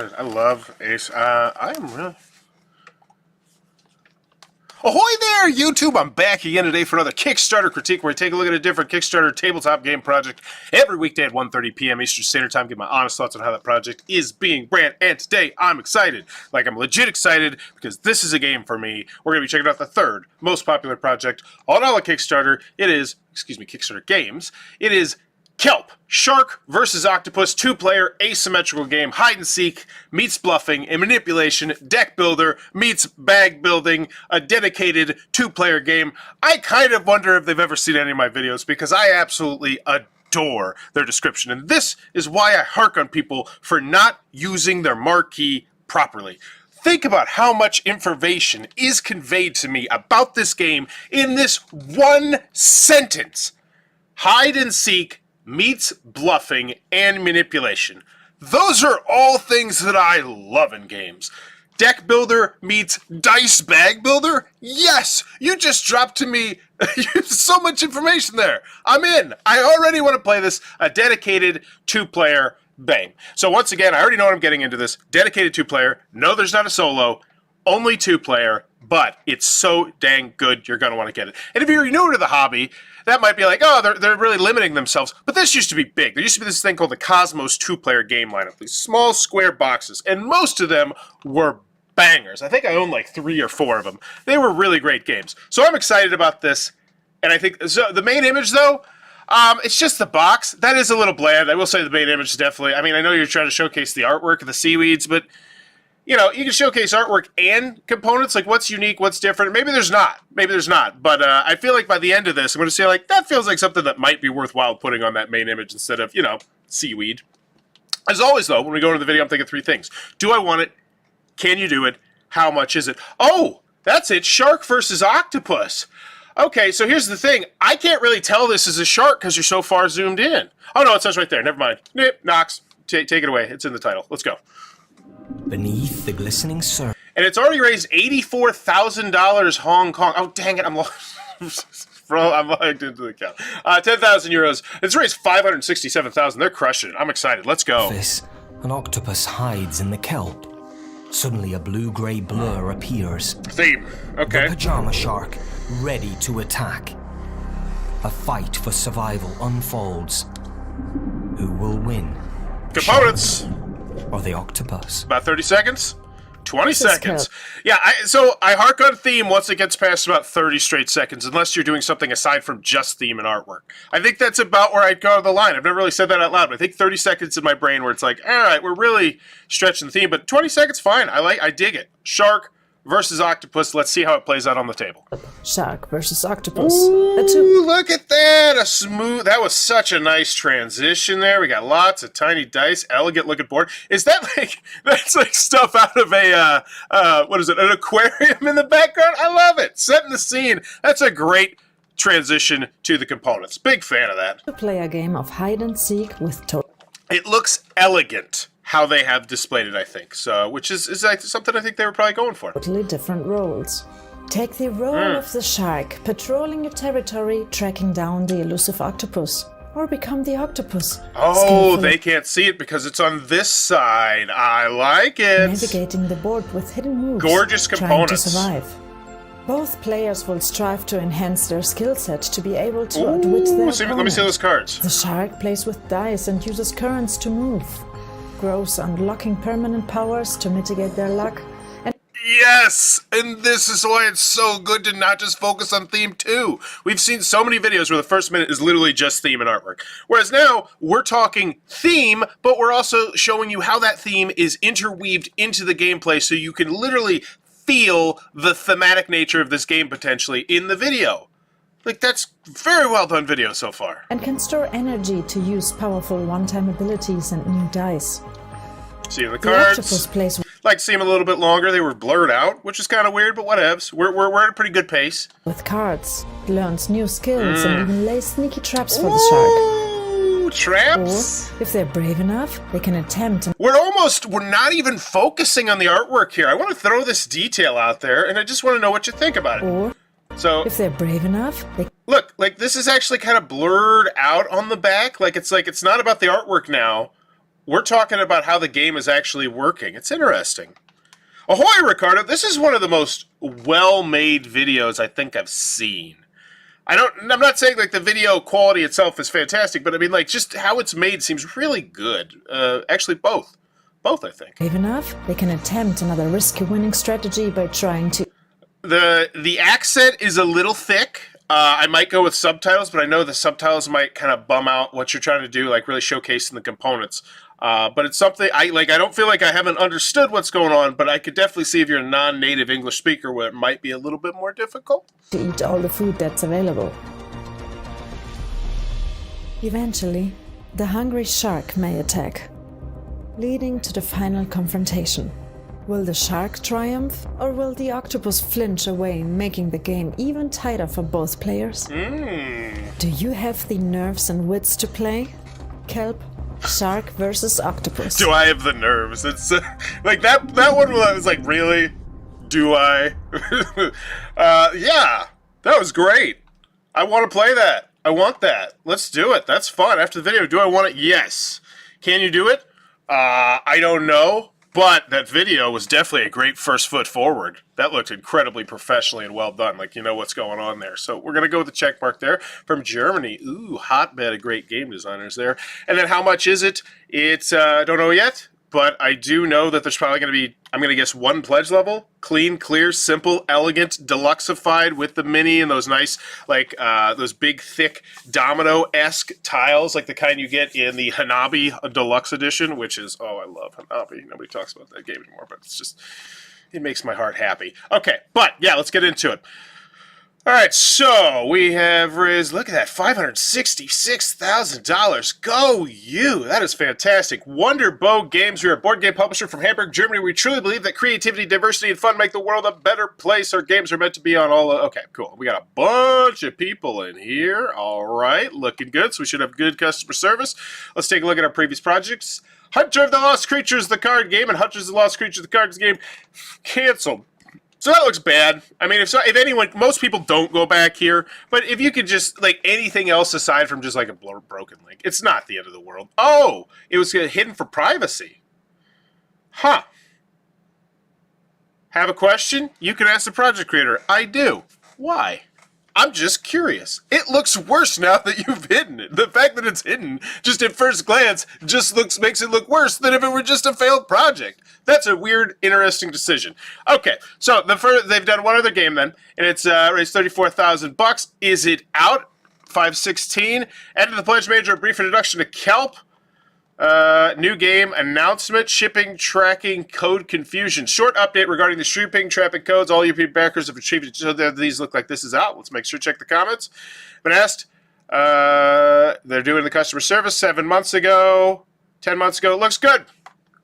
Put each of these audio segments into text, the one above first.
excited. I love Ace. I am really... Ahoy there, YouTube! I'm back again today for another Kickstarter Critique, where I take a look at a different Kickstarter tabletop game project every weekday at 1:30 p.m. Eastern Standard Time, give my honest thoughts on how that project is being ran, and today I'm excited. Like, I'm legit excited, because this is a game for me. We're going to be checking out the third most popular project on all of Kickstarter. It is, Kickstarter Games. It is Kelp, Shark vs. Octopus, two-player asymmetrical game, hide-and-seek meets bluffing, and manipulation, deck builder meets bag building, a dedicated two-player game. I kind of wonder if they've ever seen any of my videos, because I absolutely adore their description, and this is why I hark on people for not using their marquee properly. Think about how much information is conveyed to me about this game in this one sentence. Hide-and-seek meets bluffing and manipulation. Those are all things that I love in games. Deck builder meets dice bag builder? Yes! You just dropped to me so much information there. I'm in. I already want to play this, a dedicated two-player game. So once again, I already know what I'm getting into this. Dedicated two-player. No, there's not a solo. Only two-player. But it's so dang good, you're going to want to get it. And if you're new to the hobby, that might be like, oh, they're really limiting themselves. But this used to be big. There used to be this thing called the Cosmos two-player game lineup. These small square boxes. And most of them were bangers. I think I own like 3 or 4 of them. They were really great games. So I'm excited about this. And I think, so the main image though, it's just the box. That is a little bland. I will say the main image is definitely, I mean, I know you're trying to showcase the artwork of the seaweeds, but you know, you can showcase artwork and components, like what's unique, what's different. Maybe there's not. Maybe there's not. But I feel like by the end of this, I'm going to say, like, that feels like something that might be worthwhile putting on that main image instead of, you know, seaweed. As always, though, when we go into the video, I'm thinking 3 things. Do I want it? Can you do it? How much is it? Oh, that's it. Shark versus octopus. Okay, so here's the thing. I can't really tell this is a shark because you're so far zoomed in. Oh, no, it says right there. Never mind. Nip, Knox. Take it away. It's in the title. Let's go. Beneath the glistening surf. And it's already raised $84,000 Hong Kong. Oh, dang it, I'm lost. Bro, I'm logged into the account. 10,000 euros. It's raised 567,000. They're crushing it. I'm excited. Let's go. An octopus hides in the kelp. Suddenly a blue-gray blur appears. Theme. Okay. The Pyjama shark, ready to attack. A fight for survival unfolds. Who will win? Components. Shark or the octopus? About 30 seconds? 20 seconds. Yeah, so I hark on theme once it gets past about 30 straight seconds, unless you're doing something aside from just theme and artwork. I think that's about where I'd go to the line. I've never really said that out loud, but I think 30 seconds in my brain where it's like, all right, we're really stretching the theme, but 20 seconds, fine. I dig it. Shark versus octopus. Let's see how it plays out on the table. Shark versus octopus. Ooh, look at that! A smooth. That was such a nice transition there. We got lots of tiny dice. Elegant looking board. Is that like that's like stuff out of a what is it? An aquarium in the background? I love it. Setting the scene. That's a great transition to the components. Big fan of that. To play a game of hide and seek with It looks elegant how they have displayed it, I think. So, which is like something I think they were probably going for. totally different roles. Take the role of the shark, patrolling your territory, tracking down the elusive octopus, or become the octopus. Oh, they can't see it because it's on this side. I like it. Navigating the board with hidden moves. Gorgeous components. Trying to survive. Both players will strive to enhance their skill set to be able to outwit their opponent. Let me see those cards. The shark plays with dice and uses currents to move. Grows unlocking permanent powers to mitigate their luck. And yes! And this is why it's so good to not just focus on theme too. We've seen so many videos where the first minute is literally just theme and artwork. Whereas now, we're talking theme, but we're also showing you how that theme is interweaved into the gameplay so you can literally feel the thematic nature of this game potentially in the video. Like, that's very well done video so far. And can store energy to use powerful one-time abilities and new dice. See the The cards. octopus plays Like, see them a little bit longer. They were blurred out, which is kind of weird, but whatevs. We're at a pretty good pace. with cards, learns new skills, and even lays sneaky traps for the shark. Ooh, traps. Or, if they're brave enough, they can attempt. We're not even focusing on the artwork here. I want to throw this detail out there, and I just want to know what you think about it. Or, So, if they're brave enough, they look, like, this is actually kind of blurred out on the back. Like, it's not about the artwork now. We're talking about how the game is actually working. It's interesting. Ahoy, Ricardo! This is one of the most well-made videos I think I've seen. I'm not saying like the video quality itself is fantastic, but I mean like just how it's made seems really good. Actually, both, I think. Brave enough, they can attempt another risky winning strategy by trying to. The accent is a little thick. I might go with subtitles, but I know the subtitles might kind of bum out what you're trying to do, like really showcasing the components. But it's something I don't feel like I haven't understood what's going on, but I could definitely see if you're a non-native English speaker where it might be a little bit more difficult. To eat all the food that's available. Eventually, the hungry shark may attack, leading to the final confrontation. Will the shark triumph, or will the octopus flinch away, making the game even tighter for both players? Do you have the nerves and wits to play? Kelp, shark versus octopus. Do I have the nerves? It's like that one was like, really? Do I? Yeah, that was great. I want to play that. I want that. Let's do it. That's fun. After the video, do I want it? Yes. Can you do it? I don't know. But that video was definitely a great first foot forward. That looked incredibly professionally and well done. Like, you know what's going on there. So we're going to go with the check mark there from Germany. Ooh, hotbed of great game designers there. And then how much is it? It's, I don't know yet. But I do know that there's probably going to be, I'm going to guess, one pledge level. Clean, clear, simple, elegant, deluxeified with the mini and those nice, like, those big, thick, domino-esque tiles, like the kind you get in the Hanabi Deluxe Edition, which is, oh, I love Hanabi. Nobody talks about that game anymore, but it's just, it makes my heart happy. Okay, but, yeah, let's get into it. All right, so we have raised, look at that, $566,000. Go you! That is fantastic. Wonderbow Games, we're a board game publisher from Hamburg, Germany. We truly believe that creativity, diversity, and fun make the world a better place. Our games are meant to be on all okay, cool. We got a bunch of people in here. All right, looking good, so we should have good customer service. Let's take a look at our previous projects. Hunter of the Lost Creatures, the card game, and Hunters of the Lost Creatures, the cards game, canceled. So that looks bad. I mean, if anyone, most people don't go back here, but if you could just, like, anything else aside from just, like, a broken link, it's not the end of the world. Oh, it was hidden for privacy. Huh. Have a question? You can ask the project creator. I do. Why? I'm just curious. It looks worse now that you've hidden it. The fact that it's hidden, just at first glance, just makes it look worse than if it were just a failed project. That's a weird, interesting decision. Okay, so they've done one other game then, and it's raised $34,000. Is it out? 516. Enter the pledge major, a brief introduction to Kelp. New game announcement, shipping, tracking, code confusion. Short update regarding the shipping, traffic codes. All European backers have achieved. So these look like this is out. Let's make sure check the comments. Been asked. They're doing the customer service 7 months ago, 10 months ago. It looks good.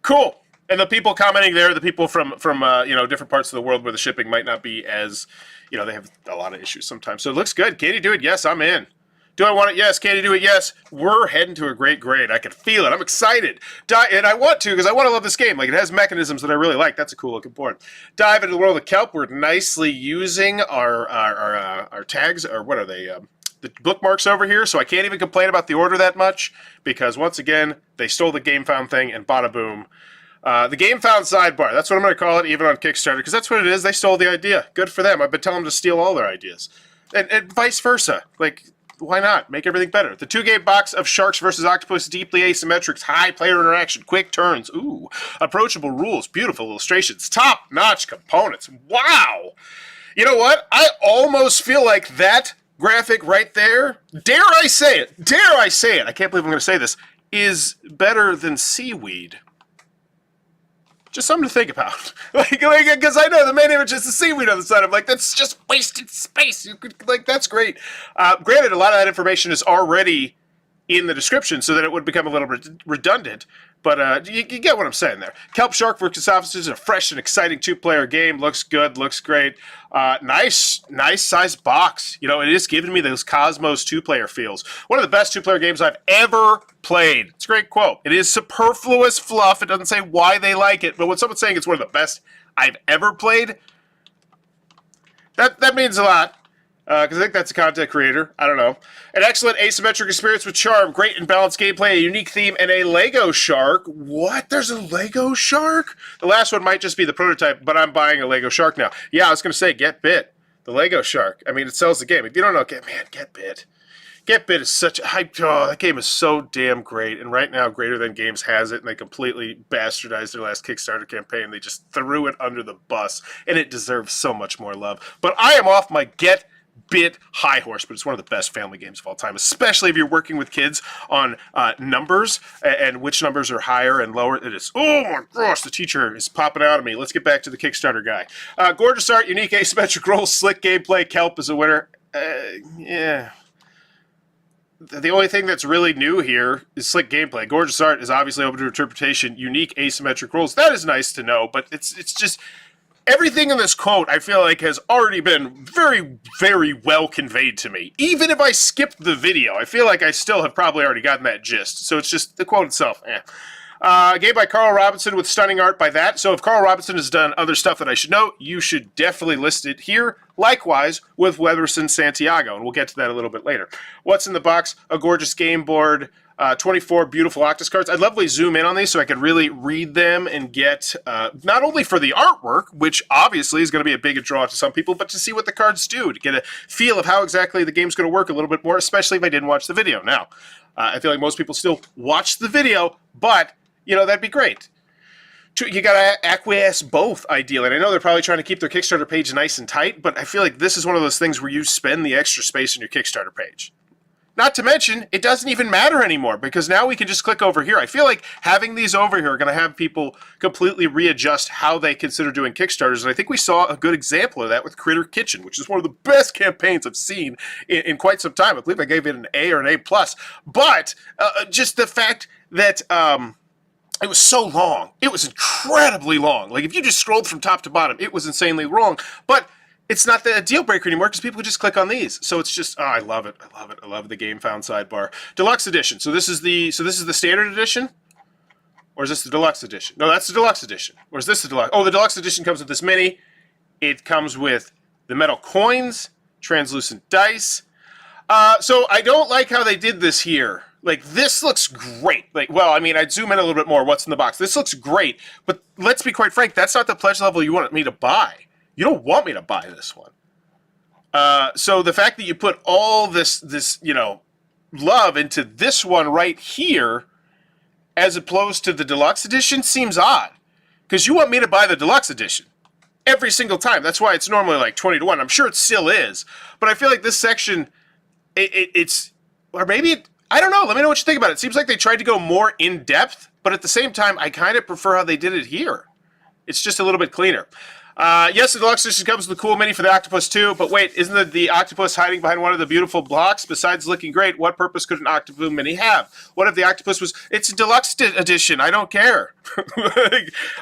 Cool. And the people commenting there, the people from different parts of the world where the shipping might not be as, they have a lot of issues sometimes. So it looks good. Katie, do it. Yes, I'm in. Do I want it? Yes. Katie, do it? Yes. We're heading to a great grade. I can feel it. I'm excited. And I want to because I want to love this game. Like, it has mechanisms that I really like. That's a cool looking board. Dive into the world of Kelp. We're nicely using our tags, or what are they? The bookmarks over here. So I can't even complain about the order that much because, once again, they stole the GameFound thing and bada boom. The GameFound sidebar. That's what I'm going to call it, even on Kickstarter, because that's what it is. They stole the idea. Good for them. I've been telling them to steal all their ideas. And vice versa. Like, why not? Make everything better. The 2-game box of Sharks vs. Octopus, deeply asymmetric, high player interaction, quick turns, ooh, approachable rules, beautiful illustrations, top-notch components. Wow! You know what? I almost feel like that graphic right there, dare I say it, I can't believe I'm going to say this, is better than seaweed. Just something to think about. Because I know the main image is the seaweed on the side. I'm like, that's just wasted space. You could, that's great. Granted, a lot of that information is already in the description, so that it would become a little redundant. But you get what I'm saying there. Kelp Shark vs. Octopuses is a fresh and exciting 2-player game. Looks good, looks great. Nice size box. It is giving me those Cosmos 2-player feels. One of the best 2-player games I've ever played. It's a great quote. It is superfluous fluff. It doesn't say why they like it, but when someone's saying it's one of the best I've ever played, that means a lot. Because I think that's a content creator. I don't know. An excellent asymmetric experience with charm, great and balanced gameplay, a unique theme, and a Lego shark. What? There's a Lego shark? The last one might just be the prototype, but I'm buying a Lego shark now. Yeah, I was going to say, get bit. The Lego shark. I mean, it sells the game. If you don't know, get bit. Get Bit is such a hype. Oh, that game is so damn great. And right now, Greater Than Games has it, and they completely bastardized their last Kickstarter campaign. They just threw it under the bus, and it deserves so much more love. But I am off my Get Bit high horse, but it's one of the best family games of all time, especially if you're working with kids on numbers and which numbers are higher and lower. It is, oh my gosh, the teacher is popping out of me. Let's get back to the Kickstarter guy. Gorgeous art, unique asymmetric roles, slick gameplay. Kelp is a winner. Yeah. The only thing that's really new here is slick gameplay. Gorgeous art is obviously open to interpretation. Unique asymmetric rules. That is nice to know, but it's just everything in this quote I feel like has already been very, very well conveyed to me. Even if I skipped the video, I feel like I still have probably already gotten that gist. So it's just the quote itself. Game by Carl Robinson with stunning art by that. So if Carl Robinson has done other stuff that I should know, you should definitely list it here. Likewise with Weatherson Santiago, and we'll get to that a little bit later. What's in the box? A gorgeous game board, 24 beautiful Octus cards. I'd lovely zoom in on these so I could really read them and get, not only for the artwork, which obviously is going to be a big draw to some people, but to see what the cards do, to get a feel of how exactly the game's going to work a little bit more, especially if I didn't watch the video. Now, I feel like most people still watch the video, but you know, that'd be great. You gotta acquiesce both, ideally. And I know they're probably trying to keep their Kickstarter page nice and tight, but I feel like this is one of those things where you spend the extra space on your Kickstarter page. Not to mention, it doesn't even matter anymore, because now we can just click over here. I feel like having these over here are going to have people completely readjust how they consider doing Kickstarters, and I think we saw a good example of that with Critter Kitchen, which is one of the best campaigns I've seen in quite some time. I believe I gave it an A or an A+. But just the fact that it was so long. It was incredibly long. Like, if you just scrolled from top to bottom, it was insanely long. But it's not the deal breaker anymore because people just click on these. So it's just, oh, I love it. I love it. I love the Game Found sidebar. Deluxe edition. So this is the standard edition? Or is this the deluxe edition? No, that's the deluxe edition. Or is this the deluxe? Oh, the deluxe edition comes with this mini. It comes with the metal coins, translucent dice. So I don't like how they did this here. Like, this looks great. Like, well, I mean, I'd zoom in a little bit more. What's in the box? This looks great, but let's be quite frank. That's not the pledge level you want me to buy. You don't want me to buy this one. So the fact that you put all this, you know, love into this one right here, as opposed to the deluxe edition, seems odd. Because you want me to buy the deluxe edition every single time. That's why it's normally like 20 to 1. I'm sure it still is. But I feel like this section, it's, or maybe I don't know. Let me know what you think about it. It seems like they tried to go more in depth, but at the same time, I kind of prefer how they did it here. It's just a little bit cleaner. Yes, the deluxe edition comes with a cool mini for the Octopus too, but wait, isn't the Octopus hiding behind one of the beautiful blocks? Besides looking great, what purpose could an Octopus mini have? What if the Octopus was... It's a deluxe edition, I don't care.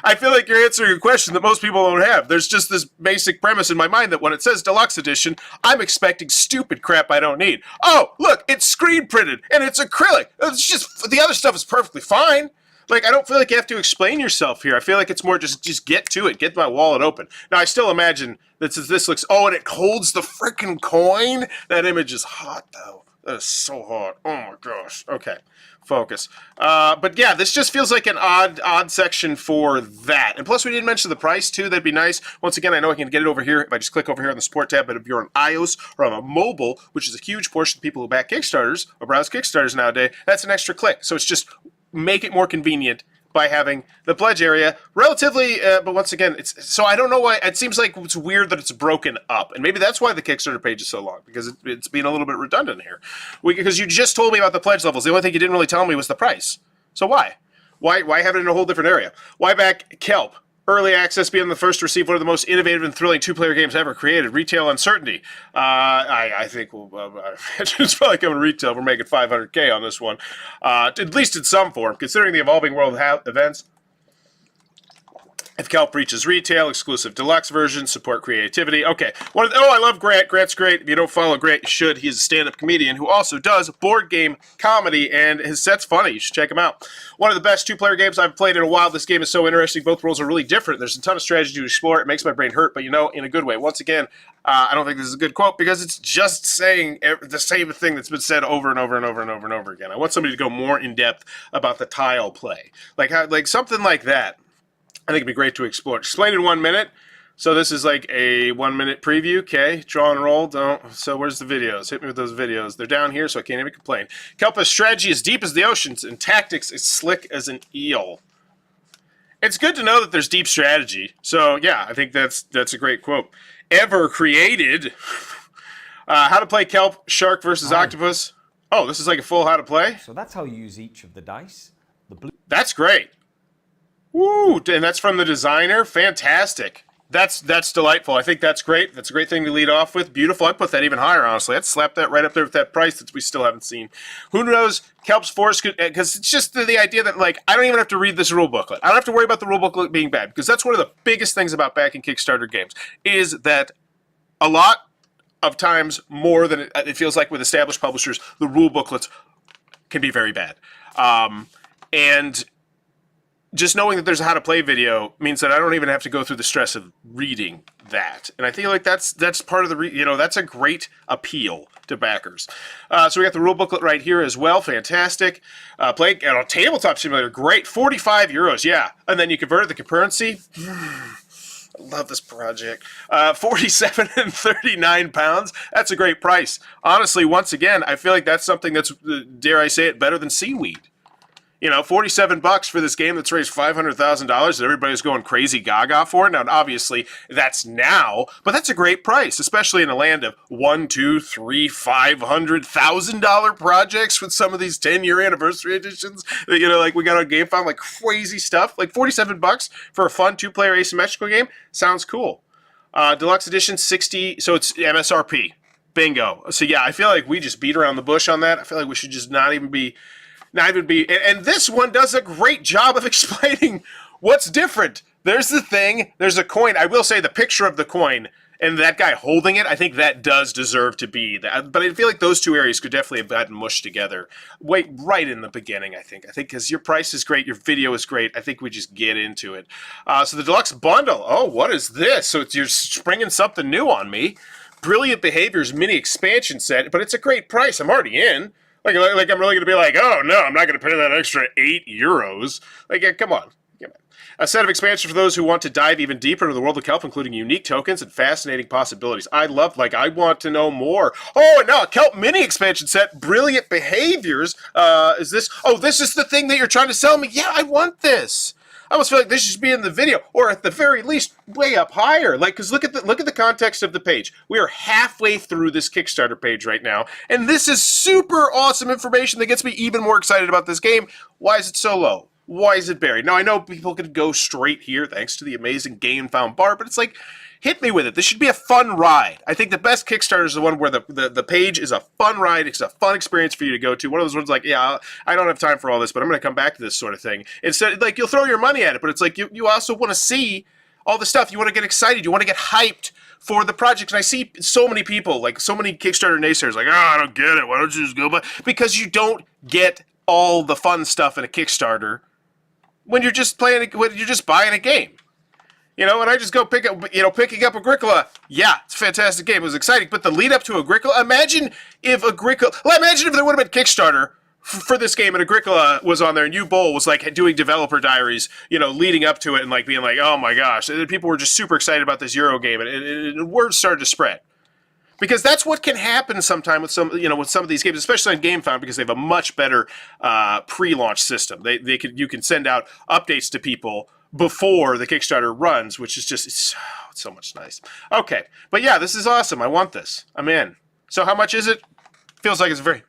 I feel like you're answering a question that most people don't have. There's just this basic premise in my mind that when it says deluxe edition, I'm expecting stupid crap I don't need. Oh, look, it's screen printed, and it's acrylic. It's just... The other stuff is perfectly fine. Like, I don't feel like you have to explain yourself here. I feel like it's more just get to it. Get my wallet open. Now, I still imagine that since this looks... Oh, and it holds the freaking coin? That image is hot, though. That is so hot. Oh, my gosh. Okay. Focus. But, yeah, this just feels like an odd section for that. And plus, we didn't mention the price, too. That'd be nice. Once again, I know I can get it over here if I just click over here on the support tab. But if you're on iOS or on a mobile, which is a huge portion of people who back Kickstarters or browse Kickstarters nowadays, that's an extra click. So it's just... make it more convenient by having the pledge area relatively, but once again, so I don't know why, it seems like it's weird that it's broken up, and maybe that's why the Kickstarter page is so long, because it's being a little bit redundant here. Because you just told me about the pledge levels, the only thing you didn't really tell me was the price. So why? Why have it in a whole different area? Why back Kelp? Early access, being the first to receive one of the most innovative and thrilling two-player games ever created. Retail uncertainty. I think it's probably coming to retail. We're making $500K on this one, at least in some form, considering the evolving world of events. If Kelp reaches retail, exclusive deluxe version, support creativity. Okay. I love Grant. Grant's great. If you don't follow Grant, you should. He's a stand-up comedian who also does board game comedy, and his set's funny. You should check him out. One of the best two-player games I've played in a while. This game is so interesting. Both worlds are really different. There's a ton of strategy to explore. It makes my brain hurt, but in a good way. Once again, I don't think this is a good quote because it's just saying the same thing that's been said over and over and over and over and over again. I want somebody to go more in depth about the tile play, like something like that. I think it'd be great to explore. Explain in 1 minute. So this is like a 1 minute preview. Okay, draw and roll. So where's the videos? Hit me with those videos. They're down here, so I can't even complain. Kelp's strategy is deep as the oceans, and tactics is slick as an eel. It's good to know that there's deep strategy. So yeah, I think that's a great quote. Ever created. How to play Kelp, Shark versus Octopus. Oh, this is like a full how to play? So that's how you use each of the dice. That's great. Woo! And that's from the designer. Fantastic. That's delightful. I think that's great. That's a great thing to lead off with. Beautiful. I'd put that even higher, honestly. I'd slap that right up there with that price that we still haven't seen. Who knows? Kelp's Force, because it's just the idea that, I don't even have to read this rule booklet. I don't have to worry about the rule booklet being bad, because that's one of the biggest things about backing Kickstarter games, is that a lot of times, more than it feels like with established publishers, the rule booklets can be very bad. And just knowing that there's a how to play video means that I don't even have to go through the stress of reading that. And I feel like that's part of the, that's a great appeal to backers. So we got the rule booklet right here as well. Fantastic. Play a tabletop simulator. Great. 45 euros. Yeah. And then you convert it to currency. I love this project. 47 and 39 pounds. That's a great price. Honestly, once again, I feel like that's something that's, dare I say it, better than seaweed. $47 for this game that's raised $500,000 that everybody's going crazy gaga for. Now, obviously, that's now, but that's a great price, especially in a land of $1, $2, $3, $500,000 projects with some of these 10-year anniversary editions. Like we got on GameFound, like crazy stuff. Like $47 for a fun two-player asymmetrical game sounds cool. Deluxe edition 60, so it's MSRP. Bingo. So yeah, I feel like we just beat around the bush on that. I feel like we should just not even be. And this one does a great job of explaining what's different. There's the thing, there's a coin. I will say the picture of the coin and that guy holding it, I think that does deserve to be that. But I feel like those two areas could definitely have gotten mushed together. Right in the beginning, I think. Because your price is great, your video is great. I think we just get into it. So the deluxe bundle. Oh, what is this? So you're springing something new on me. Brilliant Behaviors mini expansion set, but it's a great price. I'm already in. Like I'm really going to be like, oh, no, I'm not going to pay that extra 8 euros. Come on. A set of expansion for those who want to dive even deeper into the world of Kelp, including unique tokens and fascinating possibilities. I want to know more. Oh, and now a Kelp mini expansion set, Brilliant Behaviors. Is this? Oh, this is the thing that you're trying to sell me? Yeah, I want this. I almost feel like this should be in the video, or at the very least, way up higher. Because look at the context of the page. We are halfway through this Kickstarter page right now, and this is super awesome information that gets me even more excited about this game. Why is it so low? Why is it buried? Now, I know people could go straight here thanks to the amazing GameFound bar, but it's like, hit me with it. This should be a fun ride. I think the best Kickstarter is the one where the page is a fun ride. It's a fun experience for you to go to. One of those ones like, yeah, I don't have time for all this, but I'm going to come back to this sort of thing. Instead, you'll throw your money at it, but it's like you also want to see all the stuff. You want to get excited. You want to get hyped for the project. And I see so many people, so many Kickstarter naysayers, I don't get it. Why don't you just go buy? Because you don't get all the fun stuff in a Kickstarter when you're just buying a game. And I just go picking up Agricola. Yeah, it's a fantastic game. It was exciting. But the lead up to Agricola, imagine if there would have been Kickstarter for this game and Agricola was on there and U-Bowl was doing developer diaries, leading up to it and being like, oh my gosh. And people were just super excited about this Euro game and word started to spread. Because that's what can happen sometime with some of these games, especially on GameFound, because they have a much better pre-launch system. You can send out updates to people before the Kickstarter runs, which is just it's so much nice. Okay, but yeah, this is awesome. I want this. I'm in. So how much is it? Feels like it's a very,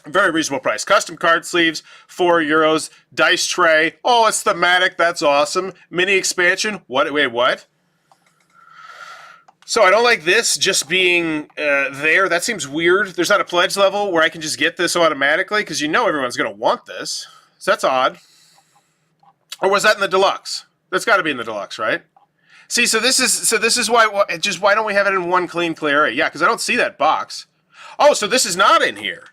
very reasonable price. Custom card sleeves, 4 euros. Dice tray. Oh, it's thematic. That's awesome. Mini expansion. What? Wait, what? So I don't like this just being there. That seems weird. There's not a pledge level where I can just get this automatically because everyone's going to want this. So that's odd. Or was that in the deluxe? That's got to be in the deluxe, right? See, so this is why just why don't we have it in one clean, clear area? Yeah, because I don't see that box. Oh, so this is not in here.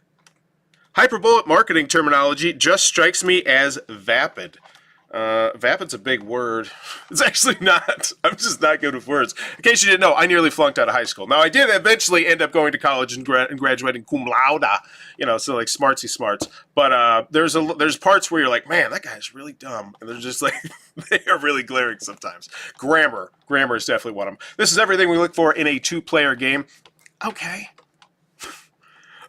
Hyperbolic marketing terminology just strikes me as vapid. Vapid's a big word. It's actually not. I'm just not good with words. In case you didn't know, I nearly flunked out of high school. Now, I did eventually end up going to college and graduating cum laude, so like smartsy smarts. But there's parts where you're like, man, that guy's really dumb. And they're just like, they are really glaring sometimes. Grammar is definitely one of them. This is everything we look for in a two-player game. Okay.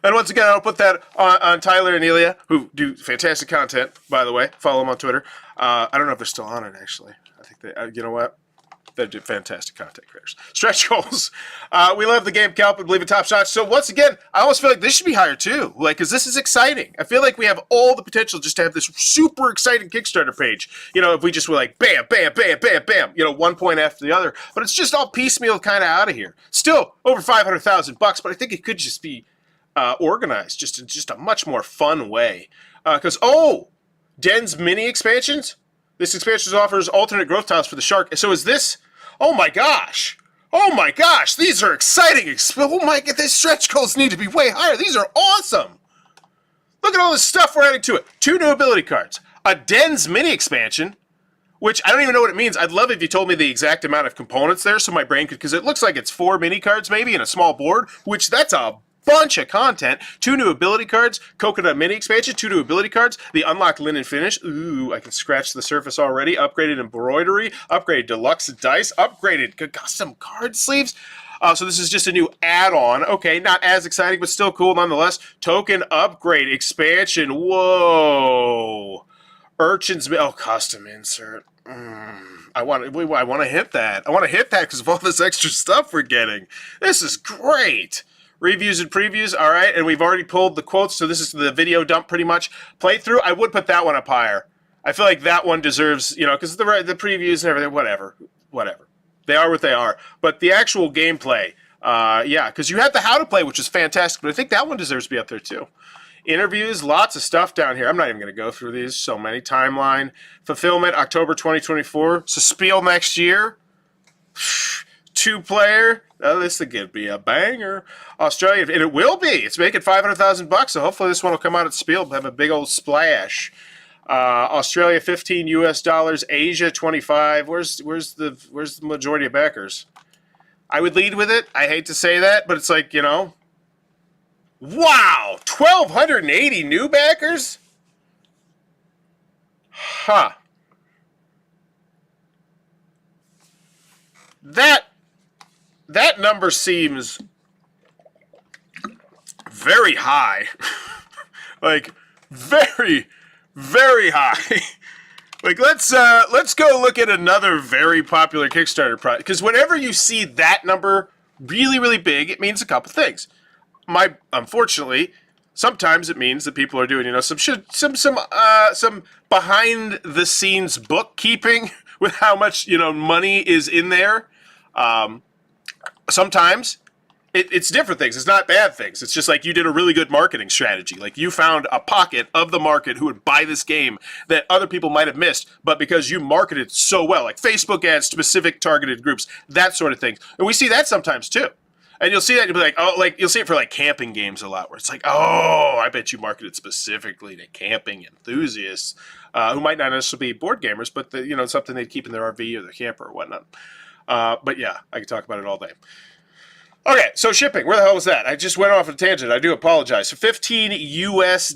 And once again, I'll put that on Tyler and Elia, who do fantastic content, by the way. Follow them on Twitter. I don't know if they're still on it, actually. I think they, you know what? They do fantastic content creators. Stretch goals. We love the game Kelp and believe in top shots. So once again, I almost feel like this should be higher too. Like, because this is exciting. I feel like we have all the potential just to have this super exciting Kickstarter page. If we just were like, bam, bam, bam, bam, bam, one point after the other. But it's just all piecemeal kind of out of here. Still, over $500,000, but I think it could just be organized just in just a much more fun way. Because, Den's mini expansions? This expansion offers alternate growth tiles for the shark. So is this... Oh my gosh! These are exciting! Oh my god, these stretch goals need to be way higher. These are awesome! Look at all this stuff we're adding to it. 2 new ability cards. A Den's mini expansion, which I don't even know what it means. I'd love if you told me the exact amount of components there so my brain could... Because it looks like it's 4 mini cards maybe in a small board, which that's a bunch of content. 2 new ability cards, Coconut mini expansion, 2 new ability cards, the unlocked linen finish. Ooh, I can scratch the surface already. Upgraded embroidery, upgraded deluxe dice, upgraded custom card sleeves. So this is just a new add-on. Okay, not as exciting, but still cool nonetheless. Token upgrade expansion. Whoa. Urchins, custom insert. I want to hit that. I want to hit that because of all this extra stuff we're getting. This is great. Reviews and previews, all right, and we've already pulled the quotes, so this is the video dump pretty much. Playthrough, I would put that one up higher. I feel like that one deserves, because the previews and everything, whatever. They are what they are. But the actual gameplay, because you had the how to play, which is fantastic, but I think that one deserves to be up there too. Interviews, lots of stuff down here. I'm not even going to go through these, so many. Timeline, fulfillment, October 2024. So Spiel next year. 2-player. Oh, this could be a banger. Australia, and it will be. It's making $500,000, so hopefully this one will come out at Spiel, have a big old splash. Australia, $15 US. Asia, 25. Where's the majority of backers? I would lead with it. I hate to say that, but it's like, wow, 1,280 new backers. Huh. That number seems very high. Like, very, very high. Like, let's go look at another very popular Kickstarter project. Because whenever you see that number really, really big, it means a couple things. Unfortunately, sometimes it means that people are doing, some behind the scenes bookkeeping with how much, money is in there. Sometimes it's different things. It's not bad things. It's just like you did a really good marketing strategy. Like you found a pocket of the market who would buy this game that other people might have missed, but because you marketed so well, like Facebook ads, specific targeted groups, that sort of thing. And we see that sometimes too. And you'll see that, you'll be like, you'll see it for like camping games a lot, where it's like, I bet you marketed specifically to camping enthusiasts who might not necessarily be board gamers, but something they'd keep in their RV or their camper or whatnot. But yeah, I could talk about it all day. Okay, so shipping. Where the hell was that? I just went off on a tangent. I do apologize. So $15 US,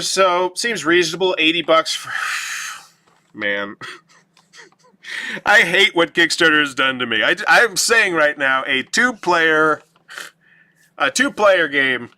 so seems reasonable. $80 for... Man. I hate what Kickstarter has done to me. I'm saying right now, a two-player game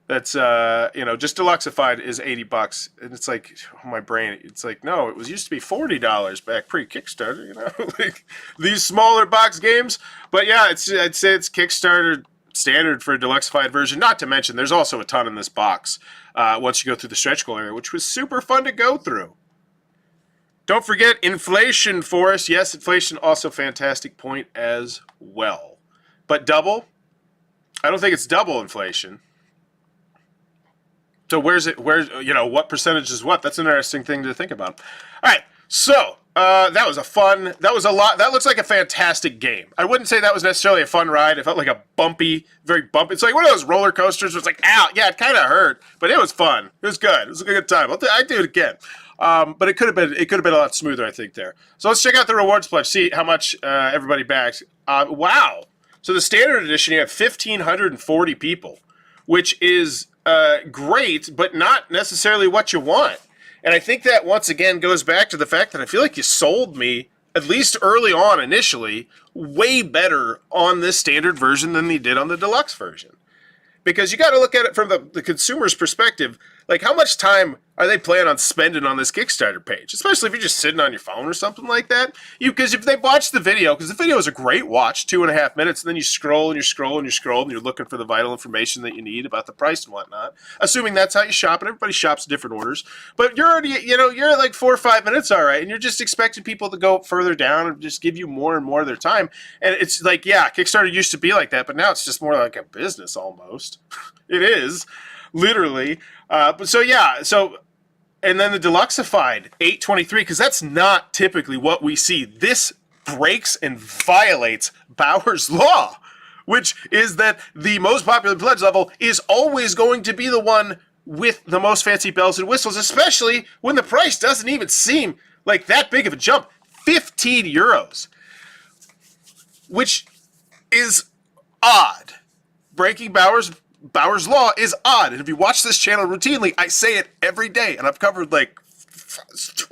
that's just deluxeified is $80, and it's like, my brain. It's like, no, it used to be $40 back pre-Kickstarter. Like these smaller box games. But yeah, I'd say it's Kickstarter standard for a deluxeified version. Not to mention, there's also a ton in this box once you go through the stretch goal area, which was super fun to go through. Don't forget inflation for us. Yes, inflation also fantastic point as well. But double? I don't think it's double inflation. So what percentage is what? That's an interesting thing to think about. All right, so That was a lot. That looks like a fantastic game. I wouldn't say that was necessarily a fun ride. It felt like a very bumpy. It's like one of those roller coasters where it's like, ow, yeah, it kind of hurt, but it was fun. It was good. It was a good time. I'd do it again. But it could have been a lot smoother, I think, there. So let's check out the rewards pledge, see how much everybody backs. Wow. So the standard edition, you have 1,540 people, which is great, but not necessarily what you want. And I think that, once again, goes back to the fact that I feel like you sold me, at least early on initially, way better on this standard version than you did on the deluxe version. Because you got to look at it from the consumer's perspective. Like, how much time are they planning on spending on this Kickstarter page? Especially if you're just sitting on your phone or something like that. Because if they watch the video, because the video is a great watch, 2.5 minutes, and then you scroll and you scroll and you scroll and you're looking for the vital information that you need about the price and whatnot. Assuming that's how you shop, and everybody shops different orders. But you're already, you're at like 4 or 5 minutes, all right, and you're just expecting people to go further down and just give you more and more of their time. And it's like, yeah, Kickstarter used to be like that, but now it's just more like a business almost. It is, literally. And then the Deluxeified 823, because that's not typically what we see. This breaks and violates Bauer's law, which is that the most popular pledge level is always going to be the one with the most fancy bells and whistles, especially when the price doesn't even seem like that big of a jump. 15 euros, which is odd. Breaking Bauer's law is odd, and if you watch this channel routinely, I say it every day, and I've covered like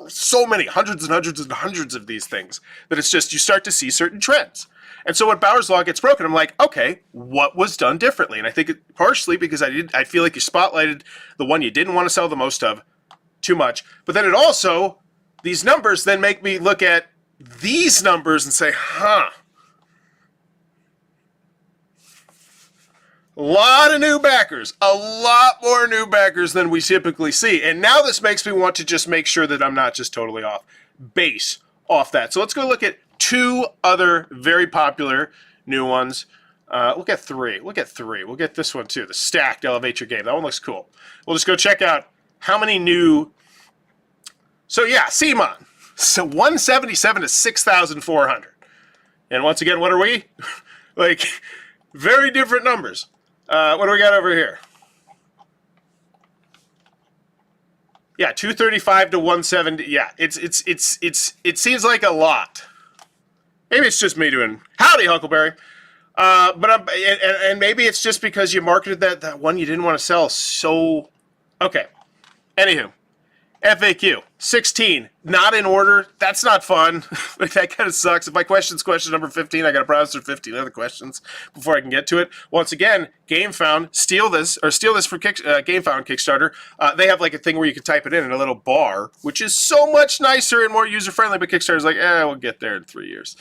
so many, hundreds and hundreds and hundreds of these things, that it's just, you start to see certain trends. And so when Bauer's law gets broken, I'm like, okay, what was done differently? And I think partially because I feel like you spotlighted the one you didn't want to sell the most of too much, but then it also, these numbers then make me look at these numbers and say, a lot of new backers, a lot more new backers than we typically see. And now this makes me want to just make sure that I'm not just totally off base off that. So let's go look at 2 other very popular new ones. We'll get 3. We'll get this one too, the stacked elevate your game. That one looks cool. We'll just go check out how many new. So yeah, Simon. So 177 to 6,400. And once again, what are we? Like, very different numbers. What do we got over here? Yeah, 235 to 170. Yeah, it seems like a lot. Maybe it's just me doing howdy, Huckleberry. And maybe it's just because you marketed that one you didn't want to sell. So, okay. Anywho, FAQ 16, not in order. That's not fun. Like, that kind of sucks. If my question's question number 15, I got to browse through 15 other questions before I can get to it. Once again, GameFound, steal this for GameFound Kickstarter. They have like a thing where you can type it in a little bar, which is so much nicer and more user friendly. But Kickstarter's like, we'll get there in 3 years.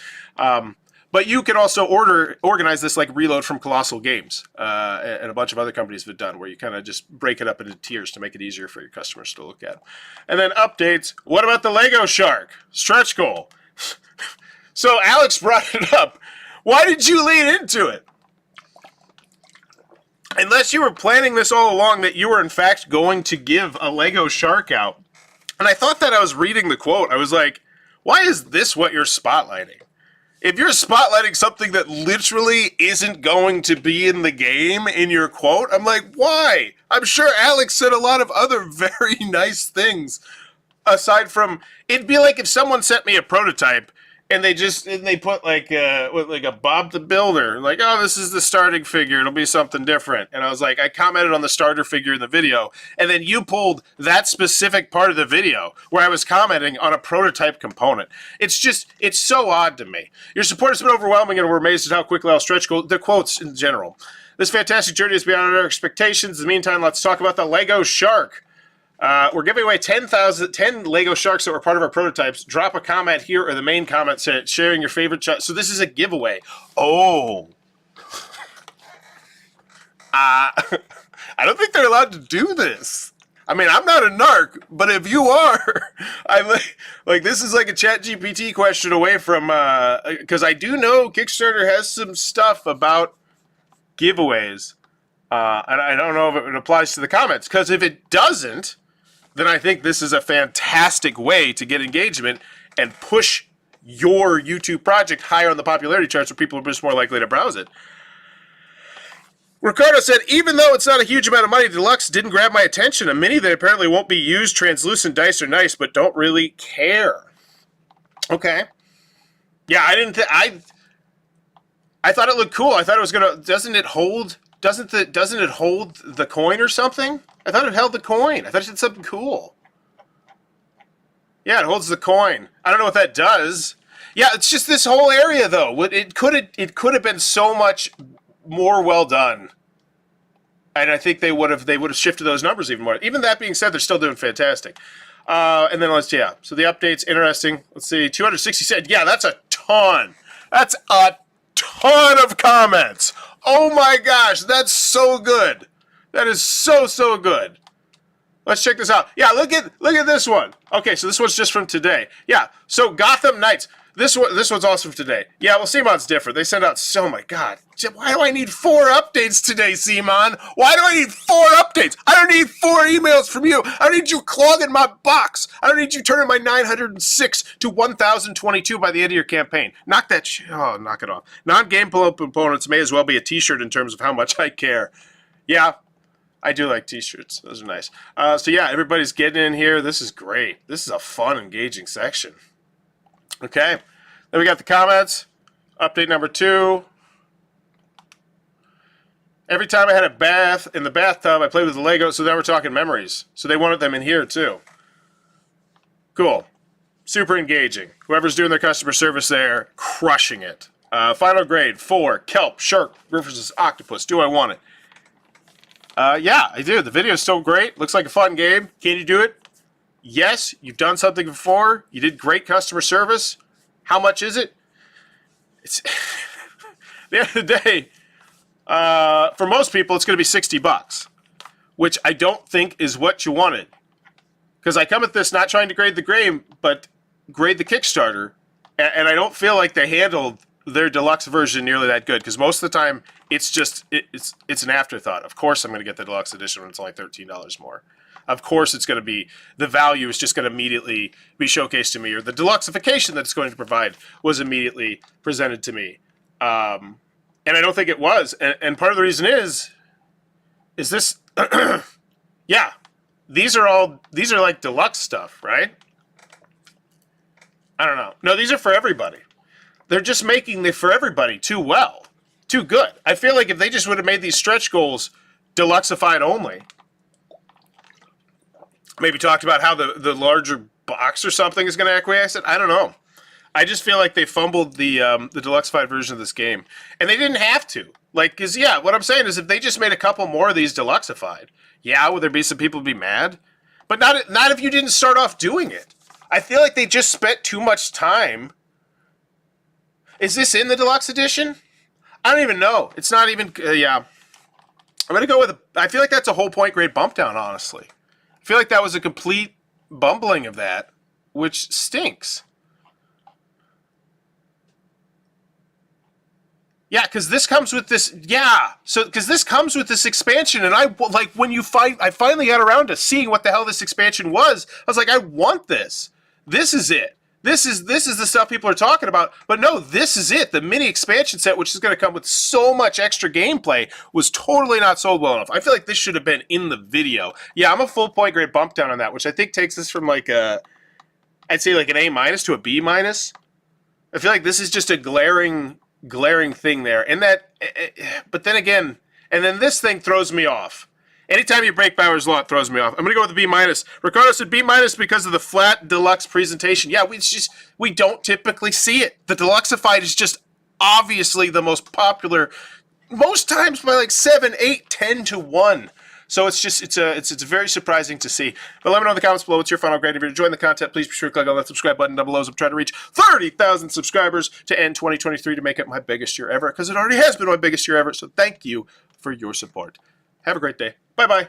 But you can also organize this like Reload from Colossal Games, and a bunch of other companies have done, where you kind of just break it up into tiers to make it easier for your customers to look at. And then updates. What about the Lego Shark stretch goal? So Alex brought it up. Why did you lean into it? Unless you were planning this all along, that you were in fact going to give a Lego Shark out. And I thought that I was reading the quote. I was like, why is this what you're spotlighting? If you're spotlighting something that literally isn't going to be in the game in your quote, I'm like, why? I'm sure Alex said a lot of other very nice things. Aside from, it'd be like if someone sent me a prototype and they put like a Bob the Builder, like, oh, this is the starting figure, it'll be something different. And I was like, I commented on the starter figure in the video, and then you pulled that specific part of the video where I was commenting on a prototype component. It's so odd to me. Your support has been overwhelming, and we're amazed at how quickly I'll stretch the quotes in general. This fantastic journey is beyond our expectations. In the meantime, let's talk about the Lego Shark. We're giving away 10 Lego Sharks that were part of our prototypes. Drop a comment here or the main comment sharing your favorite shot. So this is a giveaway. Oh. I don't think they're allowed to do this. I mean, I'm not a narc, but if you are, I'm like this is like a ChatGPT question away from, because I do know Kickstarter has some stuff about giveaways. And I don't know if it applies to the comments, because if it doesn't, then I think this is a fantastic way to get engagement and push your YouTube project higher on the popularity charts where people are just more likely to browse it. Ricardo said, even though it's not a huge amount of money, Deluxe didn't grab my attention. A mini that apparently won't be used. Translucent dice are nice, but don't really care. Okay. Yeah, I thought it looked cool. I thought it was gonna. Doesn't it hold the coin or something? I thought it held the coin. I thought it did something cool. Yeah, it holds the coin. I don't know what that does. Yeah, it's just this whole area though. It could have been so much more well done. And I think they would have shifted those numbers even more. Even that being said, they're still doing fantastic. And then let's so the update's interesting. Let's see, 260 said, yeah, that's a ton. That's a ton of comments. Oh my gosh, that's so good. That is so good. Let's check this out. Yeah, look at this one. Okay, so this one's just from today. Yeah, so Gotham Knights. This one's also from today. Yeah, well, Simon's different. They send out so my God. Why do I need 4 updates today, Simon? Why do I need 4 updates? I don't need 4 emails from you. I don't need you clogging my box. I don't need you turning my 906 to 1022 by the end of your campaign. Knock that knock it off. Non-game components may as well be a t-shirt in terms of how much I care. Yeah, I do like t-shirts. Those are nice. So yeah, everybody's getting in here. This is great. This is a fun, engaging section. Okay, then we got the comments. Update number 2. Every time I had a bath in the bathtub, I played with the Lego, so now we're talking memories. So they wanted them in here too. Cool. Super engaging. Whoever's doing their customer service there, crushing it. Final grade, 4. Kelp, Shark versus Octopus. Do I want it? Yeah, I do. The video is still great. Looks like a fun game. Can you do it? Yes, you've done something before. You did great customer service. How much is it? It's at the end of the day, for most people, it's going to be $60, which I don't think is what you wanted. Because I come at this not trying to grade the game, but grade the Kickstarter, and I don't feel like they handled their deluxe version nearly that good. Because most of the time, it's just it's an afterthought. Of course, I'm going to get the deluxe edition when it's only $13 more. Of course, it's going to be, the value is just going to immediately be showcased to me, or the deluxeification that it's going to provide was immediately presented to me. And I don't think it was. And part of the reason is this, yeah, these are like deluxe stuff, right? I don't know. No, these are for everybody. They're just making the for everybody too well, too good. I feel like if they just would have made these stretch goals deluxeified only, maybe talked about how the larger box or something is going to acquiesce it. I don't know. I just feel like they fumbled the deluxeified version of this game, and they didn't have to. Like, because yeah, what I'm saying is if they just made a couple more of these deluxeified, yeah, would there be some people be mad? But not if you didn't start off doing it. I feel like they just spent too much time. Is this in the deluxe edition? I don't even know. It's not even. Yeah, I'm gonna go with. I feel like that's a whole point grade bump down. Honestly. I feel like that was a complete bumbling of that, which stinks. Yeah, because this comes with this. Yeah, so because this comes with this expansion, and I like when I finally got around to seeing what the hell this expansion was. I was like, I want this. This is it. This is the stuff people are talking about. But no, this is it. The mini expansion set, which is going to come with so much extra gameplay, was totally not sold well enough. I feel like this should have been in the video. Yeah, I'm a full point grade bump down on that, which I think takes this from like I'd say like an A- to a B-. I feel like this is just a glaring thing there. And that, but then again, and then this thing throws me off. Anytime you break Bauer's Law, it throws me off. I'm going to go with the B-. Ricardo said B- because of the flat deluxe presentation. Yeah, we don't typically see it. The deluxeified is just obviously the most popular, most times by like 7, 8, 10 to 1. So it's very surprising to see. But let me know in the comments below what's your final grade. If you're enjoying the content, please be sure to click on that subscribe button down below as I'm trying to reach 30,000 subscribers to end 2023 to make it my biggest year ever, because it already has been my biggest year ever. So thank you for your support. Have a great day. Bye-bye.